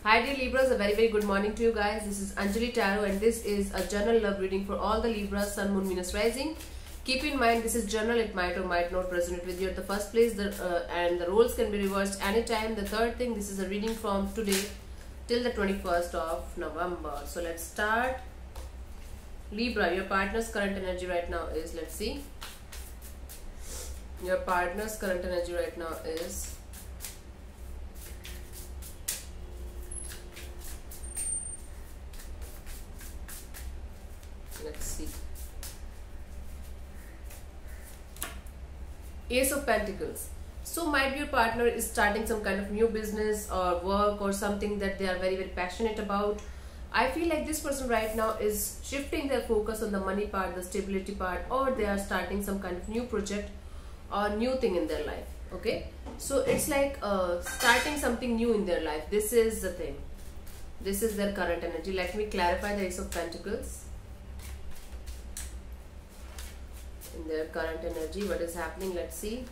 Hi dear Libras, a very good morning to you guys. This is Anjali Tarot and this is a general love reading for all the Libras, Sun, Moon, Venus, Rising. Keep in mind this is general, it might or might not resonate with you at the first place and the roles can be reversed anytime. The third thing, this is a reading from today till the 21st of November. So let's start. Libra, your partner's current energy right now is, let's see. Your partner's current energy right now is let's see. Ace of Pentacles. So might be your partner is starting some kind of new business or work or something that they are very passionate about. I feel like this person right now is shifting their focus on the money part, the stability part, or they are starting some kind of new project or new thing in their life. Okay, so it's like starting something new in their life. This is the thing. This is their current energy. Let me clarify the Ace of Pentacles. In their current energy, what is happening, let's see.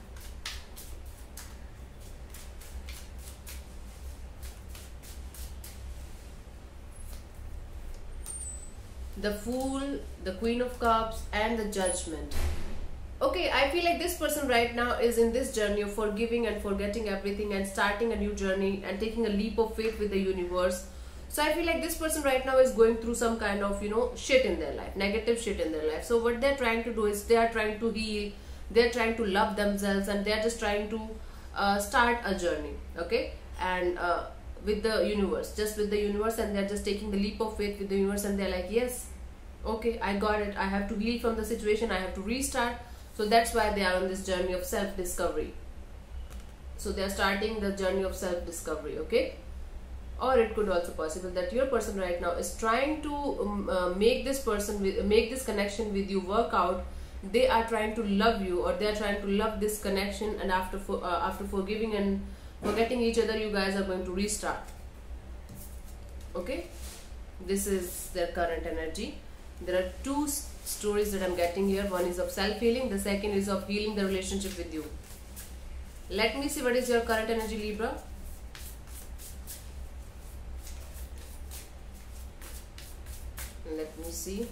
The Fool, the Queen of Cups and the Judgment. Okay, I feel like this person right now is in this journey of forgiving and forgetting everything and starting a new journey and taking a leap of faith with the universe. So I feel like this person right now is going through some kind of, shit in their life, negative shit in their life. So what they're trying to do is they are trying to heal, they're trying to love themselves, and they're just trying to start a journey, okay? And with the universe, just with the universe, and they're just taking the leap of faith with the universe, and they're like, yes, okay, I got it. I have to heal from the situation, I have to restart. So that's why they are on this journey of self-discovery. So they are starting the journey of self-discovery, okay? Or it could also possible that your person right now is trying to make this connection with you work out. They are trying to love you, or they are trying to love this connection, and after forgiving and forgetting each other, you guys are going to restart. Okay, this is their current energy. There are two stories that I'm getting here. One is of self-healing, the second is of healing the relationship with you. Let me see what is your current energy, Libra. Let me see.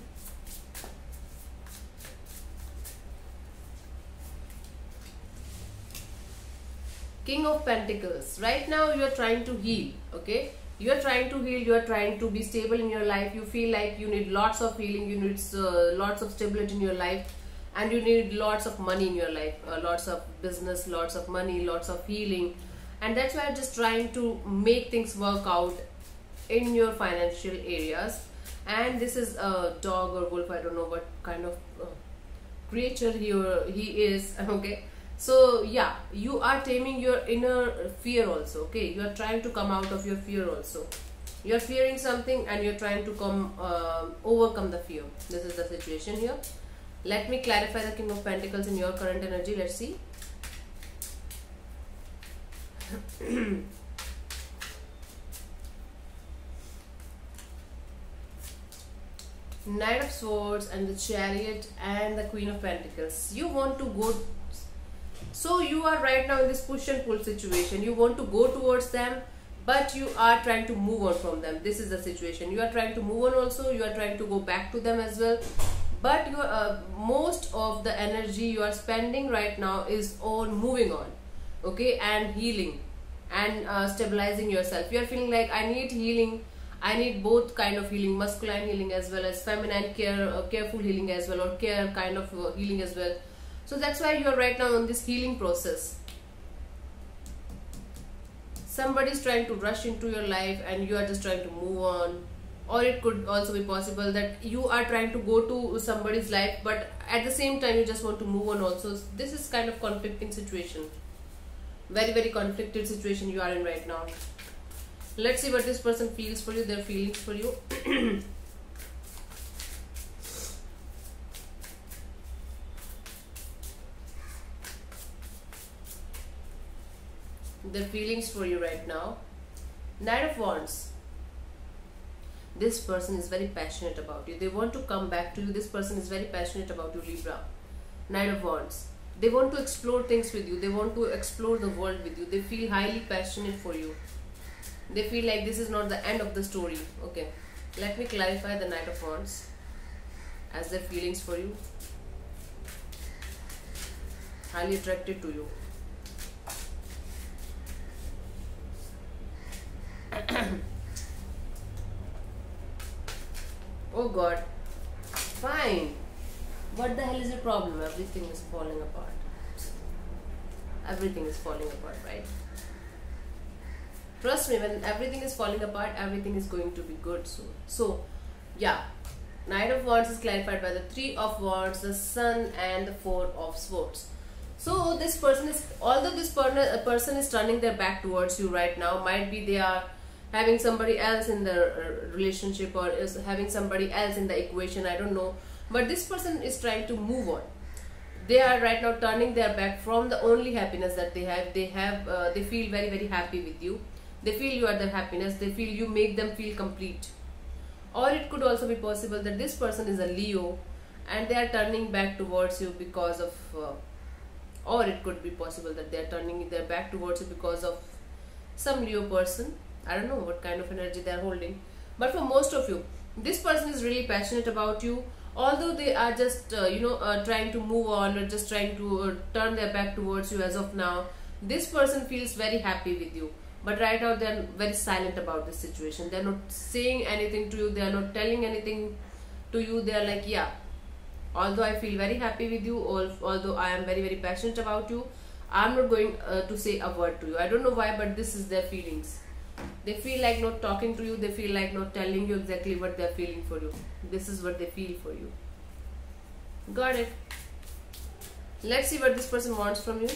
King of Pentacles. Right now you are trying to heal, okay? You are trying to heal, you are trying to be stable in your life. You feel like you need lots of healing, you need lots of stability in your life, and you need lots of money in your life, lots of business, lots of money, lots of healing. And that's why I'm just trying to make things work out in your financial areas. And this is a dog or wolf, I don't know what kind of creature he is, okay? So yeah, you are taming your inner fear also, okay? You are trying to come out of your fear also. You are fearing something and you are trying to overcome the fear. This is the situation here. Let me clarify the King of Pentacles in your current energy. Let's see. Knight of Swords and the Chariot and the Queen of Pentacles. You want to go, so you are right now in this push and pull situation. You want to go towards them, but you are trying to move on from them. This is the situation. You are trying to move on also. You are trying to go back to them as well. But you most of the energy you are spending right now is on moving on, okay, and healing and stabilizing yourself. You are feeling like I need healing. I need both kind of healing, masculine healing as well as feminine careful healing as well, or care kind of healing as well. So that's why you are right now on this healing process. Somebody is trying to rush into your life and you are just trying to move on. Or it could also be possible that you are trying to go to somebody's life, but at the same time you just want to move on also. This is kind of conflicting situation. Very conflicted situation you are in right now. Let's see what this person feels for you, their feelings for you. Their feelings for you right now. Knight of Wands. This person is very passionate about you. They want to come back to you. This person is very passionate about you, Libra. Knight of Wands. They want to explore things with you. They want to explore the world with you. They feel highly passionate for you. They feel like this is not the end of the story. Okay, let me clarify the Knight of Wands as their feelings for you. Highly attracted to you. Oh God. Fine. What the hell is your problem? Everything is falling apart. Everything is falling apart, right? Trust me, when everything is falling apart, everything is going to be good soon. So, yeah. Knight of Wands is clarified by the Three of Wands, the Sun, and the Four of Swords. So, this person is, although this person is turning their back towards you right now, might be they are having somebody else in the relationship, or is having somebody else in the equation, I don't know. But this person is trying to move on. They are right now turning their back from the only happiness that they have. They feel very, very happy with you. They feel you are their happiness. They feel you make them feel complete. Or it could also be possible that this person is a Leo and they are turning back towards you because of, or it could be possible that they are turning their back towards you because of some Leo person. I don't know what kind of energy they are holding. But for most of you, this person is really passionate about you. Although they are just, trying to move on, or just trying to turn their back towards you as of now, this person feels very happy with you. But right now they are very silent about this situation. They are not saying anything to you. They are not telling anything to you. They are like, yeah, although I feel very happy with you, although I am very, very passionate about you, I am not going to say a word to you. I don't know why, but this is their feelings. They feel like not talking to you. They feel like not telling you exactly what they are feeling for you. This is what they feel for you. Got it. Let's see what this person wants from you.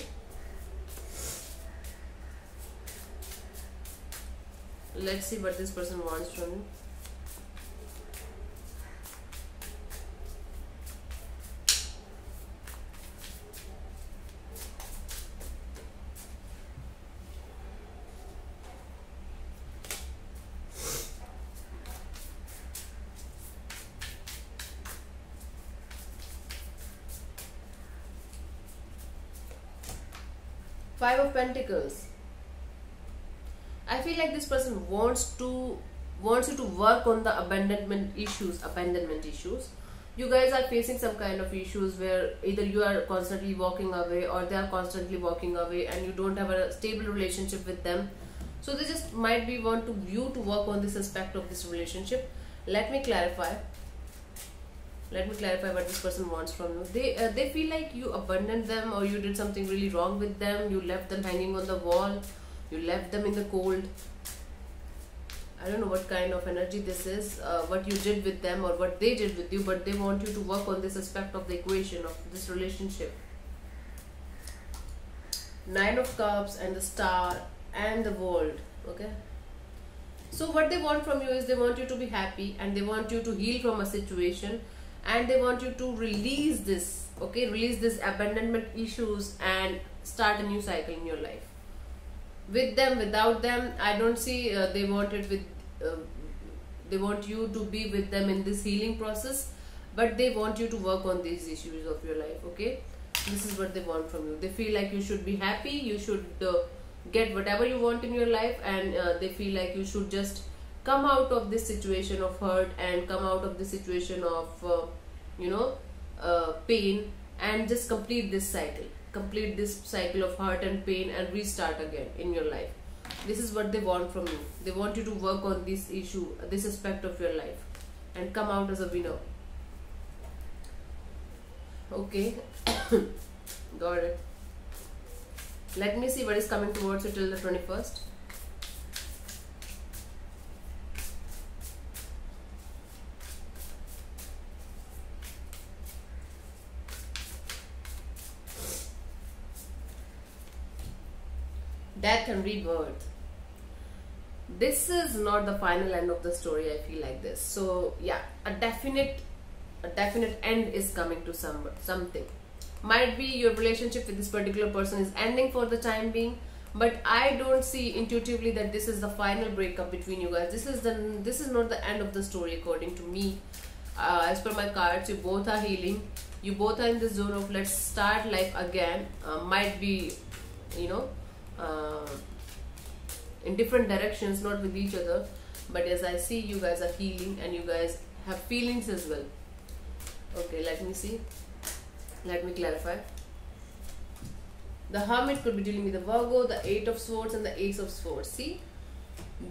Let's see what this person wants from you. Five of Pentacles. I feel like this person wants you to work on the abandonment issues. You guys are facing some kind of issues where either you are constantly walking away, or they are constantly walking away, and you don't have a stable relationship with them. So they just might be want you to work on this aspect of this relationship. Let me clarify what this person wants from you. They feel like you abandoned them, or you did something really wrong with them. You left them hanging on the wall. You left them in the cold. I don't know what kind of energy this is, what you did with them or what they did with you, but they want you to work on this aspect of the equation of this relationship. Nine of Cups and the Star and the World. Okay. So what they want from you is they want you to be happy, and they want you to heal from a situation, and they want you to release this, okay, release this abandonment issues and start a new cycle in your life. With them, without them, I don't see they want it with they want you to be with them in this healing process, but they want you to work on these issues of your life. Okay, this is what they want from you. They feel like you should be happy, you should get whatever you want in your life, and they feel like you should just come out of this situation of hurt and come out of this situation of pain, and just complete this cycle of hurt and pain and restart again in your life. This is what they want from you. They want you to work on this issue, this aspect of your life, and come out as a winner. Okay. Got it. Let me see what is coming towards you till the 21st. Death and rebirth. This is not the final end of the story. I feel like this. So yeah, a definite end is coming to something. Might be your relationship with this particular person is ending for the time being, but I don't see intuitively that this is the final breakup between you guys. This is not the end of the story according to me. As per my cards, you both are healing. You both are in this zone of let's start life again. Might be, in different directions, not with each other. But as I see, you guys are healing and you guys have feelings as well. Okay, let me see. Let me clarify. The Hermit could be dealing with the Virgo, the 8 of Swords and the Ace of Swords. See,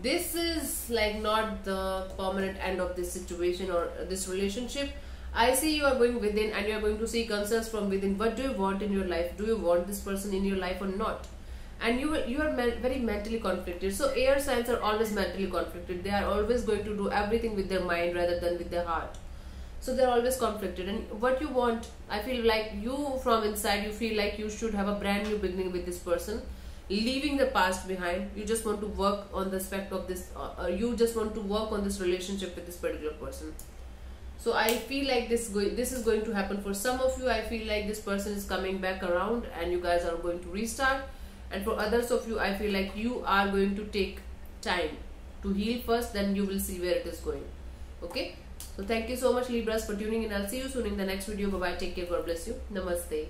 this is like not the permanent end of this situation or this relationship. I see you are going within and you are going to seek answers from within. What do you want in your life? Do you want this person in your life or not? And you are very mentally conflicted. So air signs are always mentally conflicted. They are always going to do everything with their mind rather than with their heart. So they're always conflicted. And what you want, I feel like you from inside, you feel like you should have a brand new beginning with this person, leaving the past behind. You just want to work on the aspect of this, you just want to work on this relationship with this particular person. So I feel like this is going to happen for some of you. I feel like this person is coming back around and you guys are going to restart. And for others of you, I feel like you are going to take time to heal first, then you will see where it is going. Okay, so thank you so much, Libras, for tuning in. I'll see you soon in the next video. Bye bye, take care, God bless you, namaste.